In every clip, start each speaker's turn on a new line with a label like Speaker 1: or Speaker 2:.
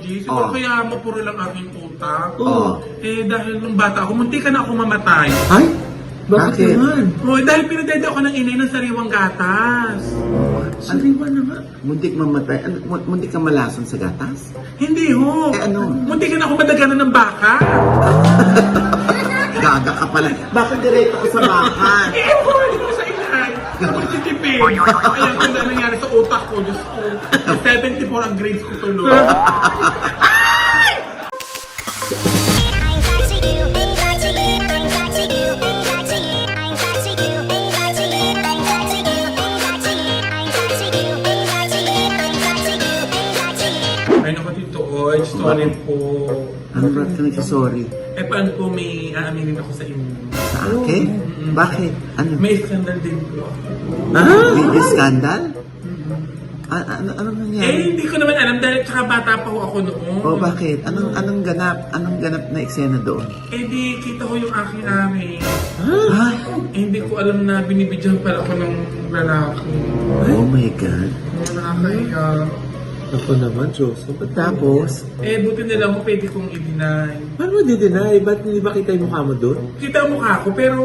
Speaker 1: OG. Siguro kaya mapuro lang aking utang.
Speaker 2: Oo.
Speaker 1: Eh, dahil nung bata ako, munti ka na ako mamatay.
Speaker 2: Ay? Bakit?
Speaker 1: Oh, dahil pinadede ako ng inay ng sariwang gatas.
Speaker 2: Sariwa na nga. Muntik mamatay. Muntik ka malason sa gatas?
Speaker 1: Hindi ho.
Speaker 2: Eh, ano?
Speaker 1: Munti ka na ako madaganan ng baka.
Speaker 2: Gaga ka pala. Bakit diretso ko sa bakan?
Speaker 1: Eh, hindi ko sa inay. Tapos titipid. Ayan kung ano nangyari sa utak ko. Diyos ko. 74 ang grades ko tuloy. Ay, naku, Tito Oy, sorry po.
Speaker 2: Ano ba ka nagsasorry?
Speaker 1: Eh, paano po may aaminin ako sa inyo?
Speaker 2: Sa akin? Bakit? Ano?
Speaker 1: May scandal din po ako.
Speaker 2: Video scandal? Anong
Speaker 1: Eh,
Speaker 2: nangyari?
Speaker 1: hindi ko naman alam dahil tsaka bata pa ako noon.
Speaker 2: O bakit? Anong ganap? Anong ganap na eksena doon?
Speaker 1: Eh, di kita ko yung aking ami.
Speaker 2: Ay!
Speaker 1: Eh, hindi ko alam na binibidyan pala ako ng lalaki.
Speaker 2: Oh my God.
Speaker 1: Nakakaya.
Speaker 3: Ako naman, Joseph. Ba't tapos?
Speaker 1: Eh, buti na lang kung pwede kong i-deny.
Speaker 3: Paano mo di-deny? Ba't hindi ba kita yung mukha mo doon?
Speaker 1: Kita ang mukha ko, pero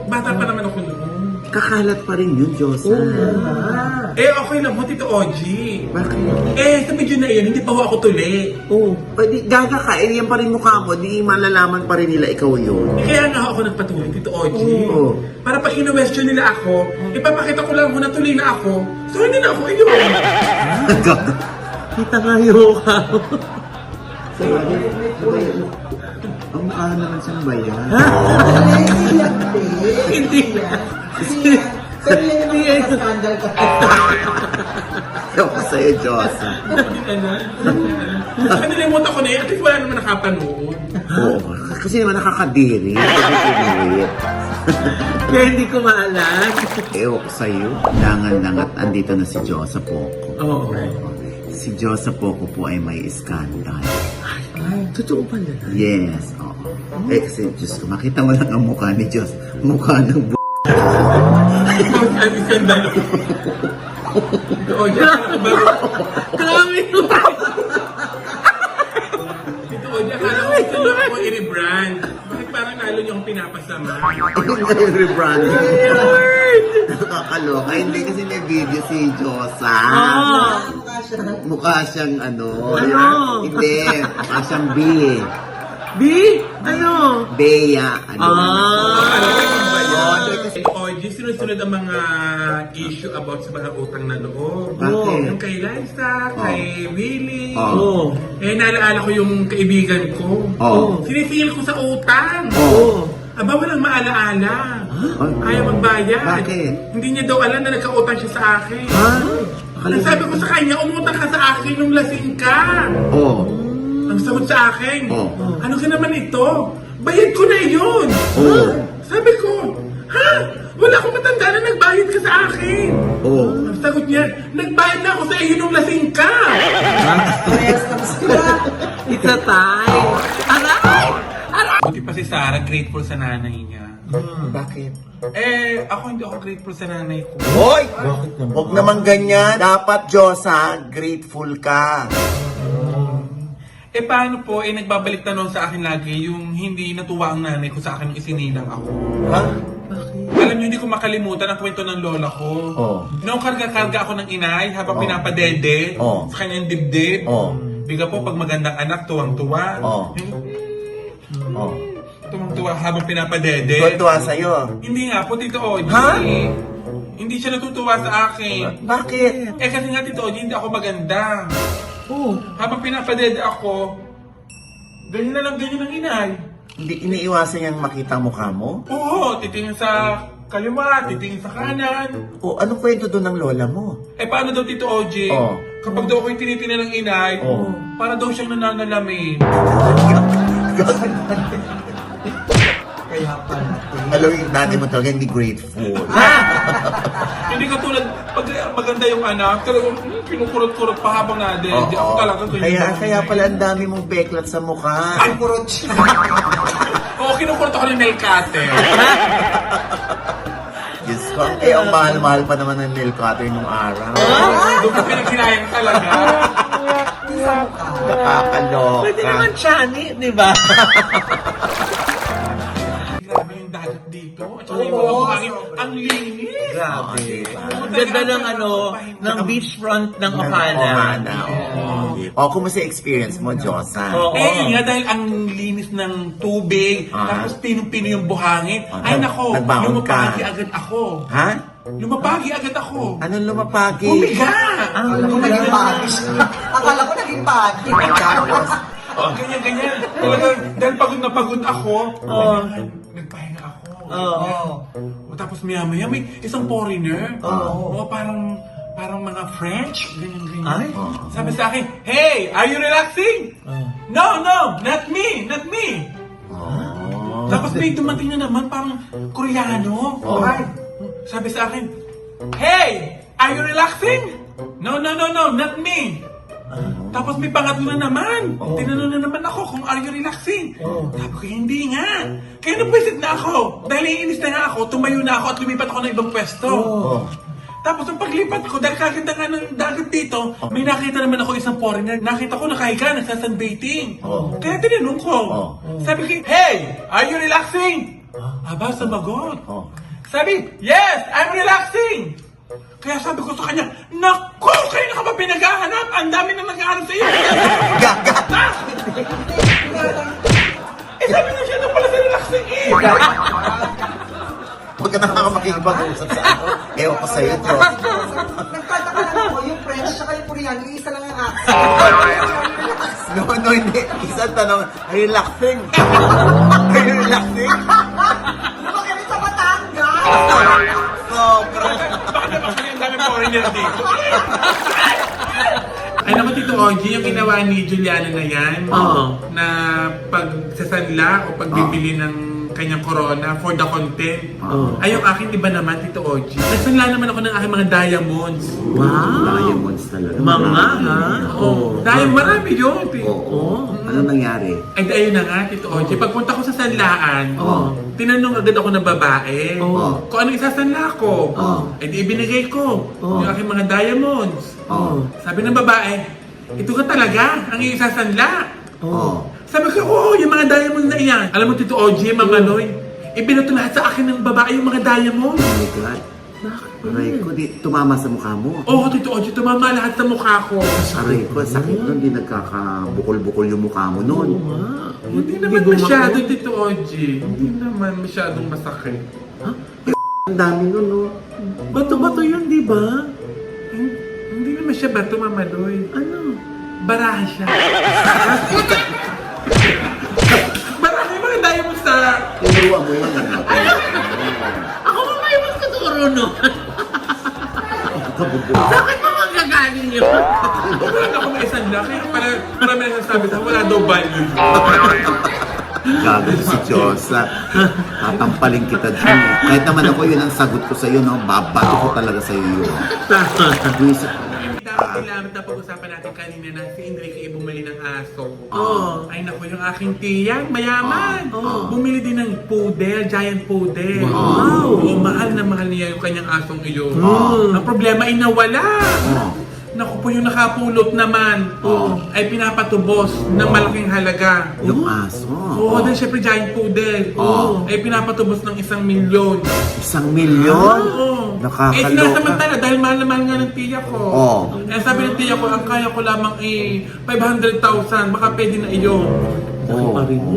Speaker 1: bata pa naman ako noon.
Speaker 2: Kakalat pa rin yun, Josa.
Speaker 1: Eh, okay lang mo, Tito OG.
Speaker 2: Bakit?
Speaker 1: Eh, sa video na yun, hindi pa ako tuli.
Speaker 3: Oo.
Speaker 2: Pwede, gaga ka, eh, yan pa rin mukha mo, di malalaman pa rin nila ikaw yun.
Speaker 1: Eh, kaya nga ako nagpatuloy, Tito OG.
Speaker 2: Oo.
Speaker 1: Para pag ino-question nila ako, ipapakita ko lang kung natuloy na ako. So, hindi na ako yun.
Speaker 2: Gaga.
Speaker 3: Kita nga yung mukha mo.
Speaker 2: Ang mukha naman siyang bayan.
Speaker 1: Hindi.
Speaker 2: Ewan ko sa'yo, Josa.
Speaker 1: Kanilimutan ko na yun. At least wala naman nakapanood.
Speaker 2: Oo. Kasi naman nakakadiri. Nakakadiri.
Speaker 3: Kaya hindi ko maalam.
Speaker 2: Ewan ko sa'yo. Dangan-dangat, andito na si Josa Poco.
Speaker 3: Oo.
Speaker 2: Si Josa Poco po ay may skandal.
Speaker 3: Ay, totoo pala na.
Speaker 2: Yes, oo. Eh kasi, Diyos ko, makita mo lang ang mukha ni Diyos. Mukha ng
Speaker 1: Ang skandalo. Tito OG,
Speaker 3: Grabe yun.
Speaker 1: Tito OG, akala ko gusto lang ako i-rebrand. Bakit parang lalo niyo akong pinapasama?
Speaker 2: rebranding. Nakakaloka. Hindi kasi may video si Josa. Mukha siyang ano. Hindi. Mukha siyang B.
Speaker 3: B? Ano?
Speaker 2: Bea. Ano?
Speaker 1: Tito OG, sunod-sunod ang mga issue about sa mga utang na loob.
Speaker 2: Bakit?
Speaker 1: Yung kay Liza, kay Willie.
Speaker 3: Oo.
Speaker 1: Eh, naalala ko yung kaibigan ko.
Speaker 2: Oo.
Speaker 1: Sinifeel ko sa utang.
Speaker 2: Oo.
Speaker 1: Aba, walang maalaala.
Speaker 2: Huh?
Speaker 1: Ayaw magbayad.
Speaker 2: Bakit?
Speaker 1: Hindi niya daw alam na nagka-utang siya sa akin.
Speaker 2: Ha?
Speaker 1: Ang sabi ko sa kanya, umutang ka sa akin nung lasing ka.
Speaker 2: Oo.
Speaker 1: Ang sagot sa akin,
Speaker 2: Oh.
Speaker 1: ano ka naman ito? Bayad ko na yun.
Speaker 2: Oo.
Speaker 1: Sabi ko, ha? Wala akong matanda na nagbayad ka sa akin.
Speaker 2: Oo.
Speaker 1: Ang sagot niya, nagbayad na ako sa iyo nung lasing ka.
Speaker 3: It's a time. Aray!
Speaker 1: Buti pa si Sarah, grateful sa nanay niya.
Speaker 2: Bakit?
Speaker 1: Eh, ako hindi ako grateful sa nanay ko.
Speaker 2: Hoy!
Speaker 3: Bakit naman?
Speaker 2: Huwag naman ganyan. Dapat, Josa, grateful ka.
Speaker 1: Eh, paano po, eh, nagbabalik tanong sa akin lagi yung hindi natuwa ang nanay ko sa akin nung isinilang ako.
Speaker 2: Ha?
Speaker 1: Alam niyo, hindi ko makalimutan ang kwento ng lola ko.
Speaker 2: Oh.
Speaker 1: Nung karga-karga ako ng inay habang pinapadede
Speaker 2: Oh.
Speaker 1: sa kanyang dibdib.
Speaker 2: Oh.
Speaker 1: Biga po, pag magandang anak, tuwang-tuwa.
Speaker 2: Oh. Oh.
Speaker 1: Tuwang-tuwa habang pinapadede.
Speaker 2: Tuwa sa'yo.
Speaker 1: Hindi nga po, Tito Oji.
Speaker 2: Ha?
Speaker 1: Hindi siya natutuwa sa akin.
Speaker 2: Bakit?
Speaker 1: Eh, kasi nga, Tito Oji, hindi ako maganda.
Speaker 3: Oo.
Speaker 1: Habang pinapadede ako, ganyan na lang ganyan ang inay.
Speaker 2: Hindi iniiwasan niyang makita ang mukha mo?
Speaker 1: Oo, titingin sa kaliwa, titingin sa kanan.
Speaker 2: O, anong kwento doon ng lola mo?
Speaker 1: Eh, paano daw, Tito OJ?
Speaker 2: Oo.
Speaker 1: Kapag daw ako'y tinitingnan ng inay,
Speaker 2: Oo.
Speaker 1: para daw siyang nananalamin.
Speaker 3: Kaya pala.
Speaker 2: Alam yung nanay mo talaga hindi grateful.
Speaker 1: Hindi ka tulad, pag maganda yung anak, talagang kinukurot-kurot pa habang nadede. Ako talaga ganyan.
Speaker 2: Kaya pala ang dami mong beklat sa mukha. Kurot siya.
Speaker 1: Oo, kinukurot ako ng nail cutter.
Speaker 2: Diyos ko, ang mahal-mahal pa naman ng nail cutter nung araw.
Speaker 1: Doon ka pinaghinayang talaga.
Speaker 4: sa mukha.
Speaker 2: Nakakaloka.
Speaker 3: Pwede naman Chani, di ba?
Speaker 1: Grabe yung dagat dito. At saka yung mga buhangin, ang linis.
Speaker 3: Grabe.
Speaker 2: diba?
Speaker 3: Ang ganda ng ng beachfront ng Ohana.
Speaker 2: Ohana, oo. Kumusta experience mo, Diyosa?
Speaker 3: Oo.
Speaker 1: Eh, yun nga dahil ang linis ng tubig,
Speaker 2: Ah.
Speaker 1: tapos pinong-pino yung buhangin.
Speaker 2: Ah,
Speaker 1: Ay nako,
Speaker 2: nagbangon ka.
Speaker 1: lumapagi agad ako.
Speaker 2: Ha?
Speaker 1: Lumapagi agad ako.
Speaker 2: Anong lumapagi?
Speaker 1: Humiga!
Speaker 4: Akala ko naging bagay siya. Akala ko naging bagay.
Speaker 2: Tapos,
Speaker 1: Ganyan. Dahil pagod na pagod ako, nagpahinga ako. Tapos maya-maya may isang foreigner. Parang mga French. Ganyan.
Speaker 3: Ay?
Speaker 1: Sabi sa akin, "Hey, are you relaxing?" No, not me. Tapos may dumating na naman parang Koreano. Sabi sa akin, "Hey, are you relaxing?" No, not me. Tapos may pangatlo na naman. Tinanong na naman ako kung are you relaxing? Sabi ko, hindi nga. Kaya nabisit na ako. Dahil naiinis na nga ako, tumayo na ako at lumipat ako ng ibang pwesto. Tapos ang paglipat ko, dahil kaganda nga ng dagat dito, may nakita naman ako isang foreigner. Nakita ko nakahiga, nagsasunbathing. Kaya tinanong ko. Sabi ko, "Hey, are you relaxing?" Aba, sumagot. Sabi, "Yes, I'm relaxing." Kaya sabi ko sa kanya, "Naku, kayo na ka ba pinaghahanap? Ang dami na naghahanap sa iyo."
Speaker 2: gaga!
Speaker 1: Sabi na siya na pala sa relaxing eh.
Speaker 2: Huwag ka na makikipag-usap sa ako. Ewan ko sa'yo, Diyos.
Speaker 4: Nagtataka lang ako, yung French tsaka yung Koreano, yung isa lang ang accent.
Speaker 2: No, hindi. Isang tanong, are you relaxing? Are you relaxing?
Speaker 4: Bakit sa Batangas?
Speaker 2: Sobrang.
Speaker 1: Bakit naman kasi ang dami foreigner dito? Ay naman, Tito Ogie, yung ginawa ni Juliana na yan, na pagsasanla o pagbibili ng kanyang corona for the content. Ay, yung akin iba naman, Tito Ogie. Nagsanla naman ako ng aking mga diamonds.
Speaker 2: Diamonds talaga.
Speaker 3: Mga, ha?
Speaker 1: Dahil marami yun, Tito.
Speaker 2: Oo. Ano nangyari?
Speaker 1: Ay, ayun na nga, Tito Ogie. Pagpunta ko sa sanlaan, tinanong agad ako ng babae kung anong isasanla ko. Eh di ibinigay ko yung aking mga diamonds. Sabi ng babae, "Ito ka talaga ang isasanla." Sabi ko, "Oo, yung mga diamonds na iyan." Alam mo, Tito Ogie, Mama Noy, ibinato lahat sa akin ng babae yung mga diamonds.
Speaker 2: Oh my God. Aray ko, di tumama sa mukha mo.
Speaker 1: Oo, Tito Ogie, tumama lahat sa mukha ko.
Speaker 2: Aray ko, sakit nun. Di nagkakabukol-bukol yung mukha mo nun.
Speaker 1: Hindi naman masyado, Tito Ogie. Hindi naman masyadong masakit.
Speaker 2: Ang dami nun, no?
Speaker 3: Bato-bato yun, di ba?
Speaker 1: Hindi naman siya bato, Mama Noy.
Speaker 3: Ano?
Speaker 1: Baraha siya. Baraha yung mga diamonds sa...
Speaker 2: Tinuruan mo yun.
Speaker 3: Ako ba may mas katuro no?
Speaker 2: Kabubo.
Speaker 3: Bakit mo magagaling yun?
Speaker 1: Wala ako may isang laki. Parang may nasasabi sa wala daw value.
Speaker 2: Gago si Diyosa. Tatampaling kita dyan. Kahit naman ako, yun ang sagot ko sa'yo, no? Babato ko talaga sa'yo yun.
Speaker 1: Dapat kailangan na pag-usapan natin kanina na si Enrique ay bumili ng aso. Ay naku, yung aking tiyan, mayaman. Bumili din ng poodle, giant poodle. Oo, mahal na mahal niya yung kanyang asong iyon. Ang problema ay nawala. Naku po, yung nakapulot naman ay pinapatubos ng malaking halaga.
Speaker 2: Yung aso.
Speaker 1: Oo, dahil syempre giant poodle. Ay pinapatubos ng 1 milyon.
Speaker 2: 1 milyon?
Speaker 1: Oo.
Speaker 2: Nakakaloka.
Speaker 1: Eh, sinasamantala dahil mahal na mahal nga ng tiya ko. Eh, sabi ng tiya ko, ang kaya ko lamang 500,000, baka pwede na iyon.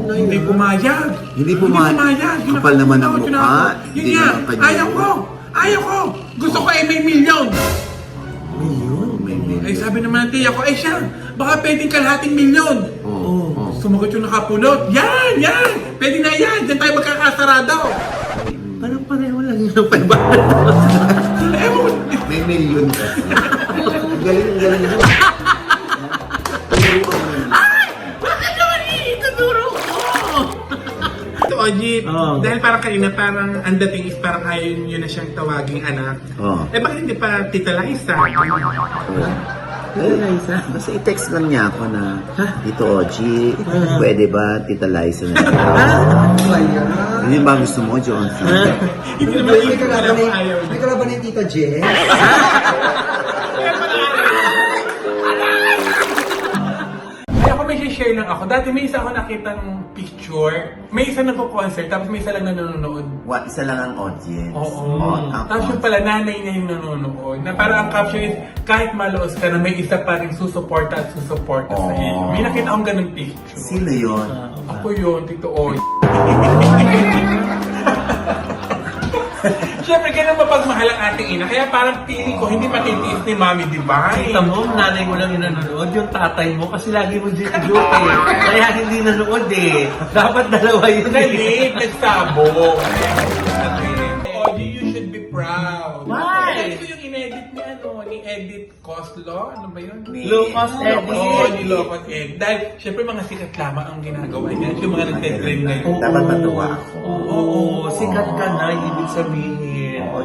Speaker 1: Hindi pumayag.
Speaker 2: Hindi pumayag. Kapal naman ang mukha.
Speaker 1: Yun
Speaker 2: Hindi
Speaker 1: nga,
Speaker 2: naman kanya.
Speaker 1: ayaw ko. Gusto ko ay may milyon.
Speaker 2: May milyon.
Speaker 1: Ay, sabi naman ng tiya ko, siya, baka pwedeng kalahating milyon. Sumagot yung nakapulot. Yan! Pwede na yan. Diyan tayo magkakasarado.
Speaker 3: Parang pareho lang yun ang 500.
Speaker 1: Eh, mo.
Speaker 2: May milyon kasi. Galing mo.
Speaker 3: Bakit naman ituturo ko?
Speaker 1: Ito, Ogie, dahil parang kanina, parang ang dating is parang ayaw nyo na siyang tawaging anak. Eh, bakit hindi pa Tita Liza?
Speaker 3: Liza?
Speaker 2: Basta i-text lang niya ako na, Tito Ogie, pwede ba Tita Liza na lang? Hindi ba gusto mo, Johnson?
Speaker 1: Hindi naman
Speaker 4: May
Speaker 1: yung
Speaker 4: kalaban
Speaker 1: alam ayaw.
Speaker 4: may kalaban ni Tita Jen.
Speaker 1: may share lang ako. Dati may isa ako nakitang picture. May isa nagko-concert, tapos may isa lang nanonood.
Speaker 2: Isa lang ang audience.
Speaker 1: Oo.
Speaker 2: ang
Speaker 1: Tapos yung pala, nanay niya yung nanonood. Na parang ang caption is, kahit maluos ka na, may isa pa rin susuporta at susuporta sa iyo. May nakita akong ganun picture.
Speaker 2: Sino yun?
Speaker 1: Ako yun, Tito Oy. Siyempre, ganun mapagmahal ang ating ina. Kaya parang feeling ko, hindi matitiis ni Mami Divine.
Speaker 3: Kita mo, nanay mo lang yung nanonood, yung tatay mo, kasi lagi mo duty eh. Kaya hindi nanood eh. Dapat dalawa yun eh.
Speaker 1: Galit, nagsabo. Oji, you should be proud.
Speaker 3: Why?
Speaker 1: Ito yung inedit ni Edit Coslo. Ano ba yun?
Speaker 3: Lucas Edit.
Speaker 1: Oo, ni Lucas Edit. Dahil, syempre mga sikat lamang ang ginagawa niya. Yung mga nagtitrend na yun.
Speaker 2: Dapat matuwa ako.
Speaker 3: Oo, sikat ka na, ibig sabihin.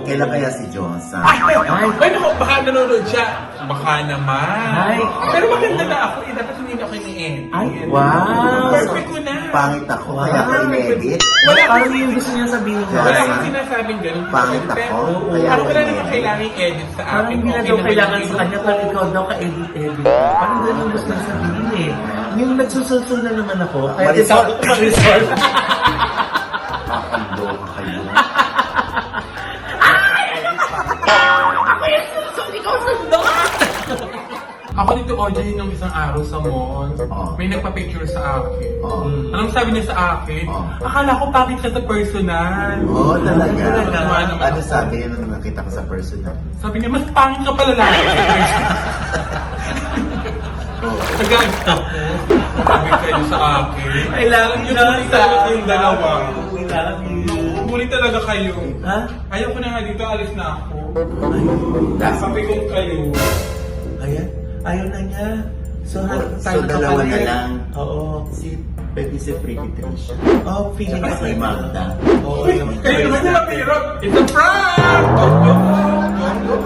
Speaker 2: Kailan kaya si Johnson?
Speaker 1: Ay, naku, baka nanonood siya. Baka naman.
Speaker 3: Ay.
Speaker 1: Pero maganda na ako. Dapat hindi na ako ni-edit.
Speaker 3: Ay, wow.
Speaker 1: Perfect ko na.
Speaker 2: Pangit ako, kaya ako in-edit.
Speaker 1: Wala
Speaker 3: Parang yung gusto niya sabihin
Speaker 2: Wala.
Speaker 1: Wala
Speaker 3: na.
Speaker 1: akong sinasabing ganun.
Speaker 2: Pangit ako,
Speaker 1: Pero,
Speaker 2: kaya
Speaker 1: parang
Speaker 2: ako
Speaker 1: wala
Speaker 2: in-edit.
Speaker 1: naman kailangan i-edit sa
Speaker 3: Parang
Speaker 1: akin.
Speaker 3: hindi na
Speaker 1: Okay
Speaker 3: daw
Speaker 1: naman
Speaker 3: kailangan
Speaker 1: yung
Speaker 3: sa kanya, pero ikaw daw ka-edit-edit. Parang ganun gusto niya sabihin eh. Yung nagsusulsul na naman ako, kaya
Speaker 2: Marisol.
Speaker 3: Marisol.
Speaker 2: Kakaloka kayo.
Speaker 1: Ako dito, Audrey, nung isang araw sa mall, may nagpa-picture sa akin. Anong sabi niya sa akin? Akala ko pangit ka sa personal.
Speaker 2: Oo, talaga.
Speaker 1: Talaga.
Speaker 2: Ano sabi niya nung nakita ko sa personal?
Speaker 1: Sabi niya, mas pangit ka pala lang. Nagagit ako. Sabi kayo sa akin.
Speaker 3: I love you,
Speaker 1: Yung talaga yung dalawa.
Speaker 3: I love you.
Speaker 1: Muli talaga kayo.
Speaker 3: Ha?
Speaker 1: Ayaw ko na nga dito, alis na ako.
Speaker 2: That's
Speaker 1: Sabi ko kayo.
Speaker 3: Ayan, ayaw na niya. So,
Speaker 2: So, dalawa na lang.
Speaker 3: Oo.
Speaker 2: Pwede si Pretty Trish.
Speaker 3: Oh, feeling
Speaker 2: Saka
Speaker 3: ko
Speaker 2: si Magda.
Speaker 3: Oo.
Speaker 1: Kayo naman yung mahirap. It's a prank!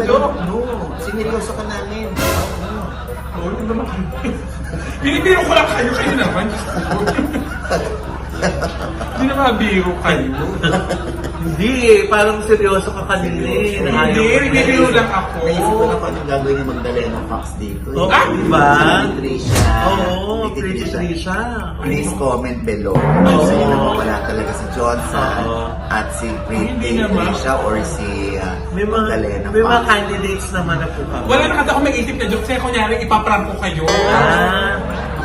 Speaker 2: No, siniryoso ka namin.
Speaker 1: Oh, ano naman kayo? Pinipiro ko lang kayo naman. Hindi na mabiro kayo.
Speaker 3: Hindi eh, parang seryoso ka kanina eh.
Speaker 1: Hindi, pinipiro lang ako.
Speaker 2: Naisip ko na kung anong gagawin niya Magdalena ng Fox dito.
Speaker 3: Oo,
Speaker 1: Ah!
Speaker 3: diba?
Speaker 2: Si Trisha.
Speaker 3: Oo, pretty Trisha.
Speaker 2: Please comment below. Gusto niyo naman wala talaga si Johnson
Speaker 3: Oo.
Speaker 2: at si
Speaker 1: Hindi
Speaker 2: Pretty
Speaker 1: naman.
Speaker 2: Trisha or si Magdalena
Speaker 3: May mga
Speaker 2: Fox.
Speaker 3: candidates naman na po kami.
Speaker 1: Wala na kasi ako may-isip na joke. Kaya kunyari, ipaprank ko kayo.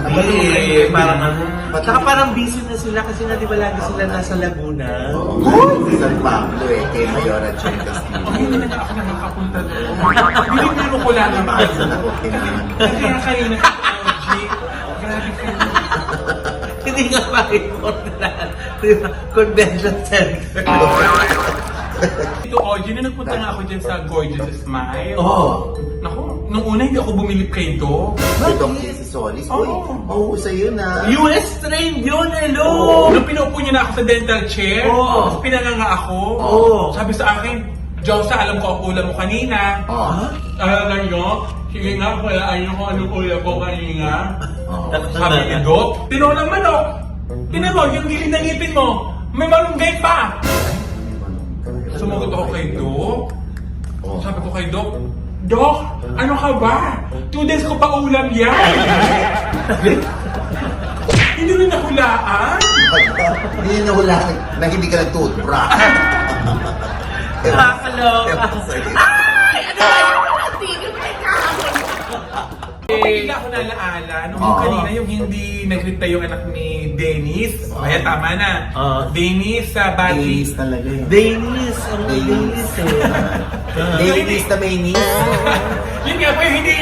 Speaker 3: Hindi, parang ano. Saka parang busy na sila kasi nga di ba lagi sila nasa Laguna.
Speaker 2: Oo. Si San Pablo kay Mayor at Chen Castillo.
Speaker 1: Ay, hindi na ako nakakapunta doon. Pinipiro ko lang naman.
Speaker 2: Ayos na okay naman.
Speaker 1: Kaya kanina, OG, grabe kayo.
Speaker 3: Hindi nga makikita. Di ba? Convention Center.
Speaker 1: Ito, OG, na nagpunta nga ako dyan sa Gorgeous Smile.
Speaker 3: Oo.
Speaker 1: Naku, nung una hindi ako bumilip kay Doc.
Speaker 2: Itong si Solis. Uy,
Speaker 1: Oo.
Speaker 2: sa'yo na.
Speaker 3: US trained yun, hello!
Speaker 1: Nung pinupo niya na ako sa dental chair,
Speaker 3: Oo.
Speaker 1: tapos pinanganga ako.
Speaker 3: Oo.
Speaker 1: Sabi sa akin, Josa, alam ko ang ulam mo kanina.
Speaker 2: Oh.
Speaker 1: Alam nyo? Sige nga, wala ayun ko anong ulam ko kanina.
Speaker 2: Oh.
Speaker 1: Sabi ni Doc, tinolang manok. Tinan mo, yung gilid ng ngipin mo, may malunggay pa. Sumagot ako kay Doc.
Speaker 2: Oh.
Speaker 1: Sabi ko kay Doc, Doc, ano ka ba? 2 days ko pa ulam yan. Hindi rin nahulaan.
Speaker 2: Hindi na wala na hindi ka nag-toothbrush.
Speaker 3: Nakakaloka.
Speaker 1: Bigla ako nalaala, nung yung kanina yung hindi nag-reply yung anak ni Dennis. Ayan, tama na. Dennis sa Bati.
Speaker 2: Dennis talaga yun.
Speaker 3: Dennis, ang
Speaker 2: Dennis.
Speaker 3: Dennis eh.
Speaker 2: Dennis na may niece.
Speaker 1: Yun nga po yung hindi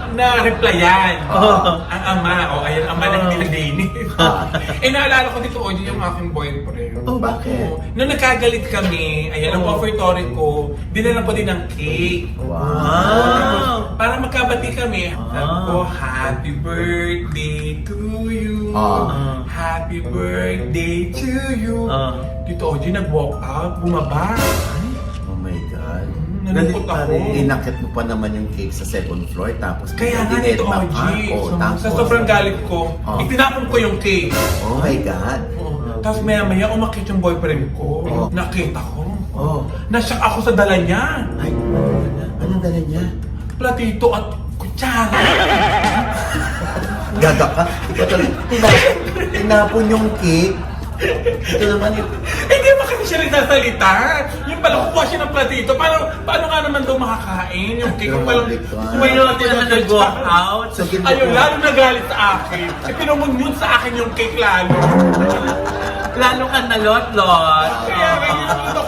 Speaker 1: na-replyan.
Speaker 3: Oo.
Speaker 1: Ang ama, ayan, ama na hindi nag-Dennis. Naalala ko dito, Oji, yung aking boyfriend.
Speaker 2: Oh, bakit?
Speaker 1: Nung nagkagalit kami, ayan, ang offertory ko, dinala ko din ng cake.
Speaker 3: Wow!
Speaker 1: Para magkabati kami. Sabi ko, happy birthday to you. Happy birthday to you. Dito, Oji, nag-walk out, bumaba.
Speaker 2: Oh my God.
Speaker 1: Nalungkot ako.
Speaker 2: Inakit mo pa naman yung cake sa second floor tapos
Speaker 1: Kaya nga
Speaker 2: dined
Speaker 1: dito,
Speaker 2: back
Speaker 1: Oji,
Speaker 2: ka. Oh, tapos,
Speaker 1: sa sobrang galit ko, itinapon ko yung cake.
Speaker 2: Oh my God.
Speaker 1: Tapos maya-maya, umakit yung boyfriend ko. Nakita ko.
Speaker 2: Oh.
Speaker 1: Nasyak ako sa dala niya.
Speaker 2: Ay, anong dala niya?
Speaker 1: Platito at kutsara.
Speaker 2: Gaga ka. Ikaw talaga, tinapon yung cake. Ito naman yung...
Speaker 1: Hindi ba kasi siya nagsasalita? Yung pala kukuha siya ng platito. Paano nga naman daw makakain? Yung cake ko palang...
Speaker 3: May natin na nag-walk out.
Speaker 2: So,
Speaker 1: Ayun, lalo nagalit sa akin. Pinumunyun sa akin yung cake lalo.
Speaker 3: Lalo ka nalot-lot.
Speaker 1: Kaya ganyan ako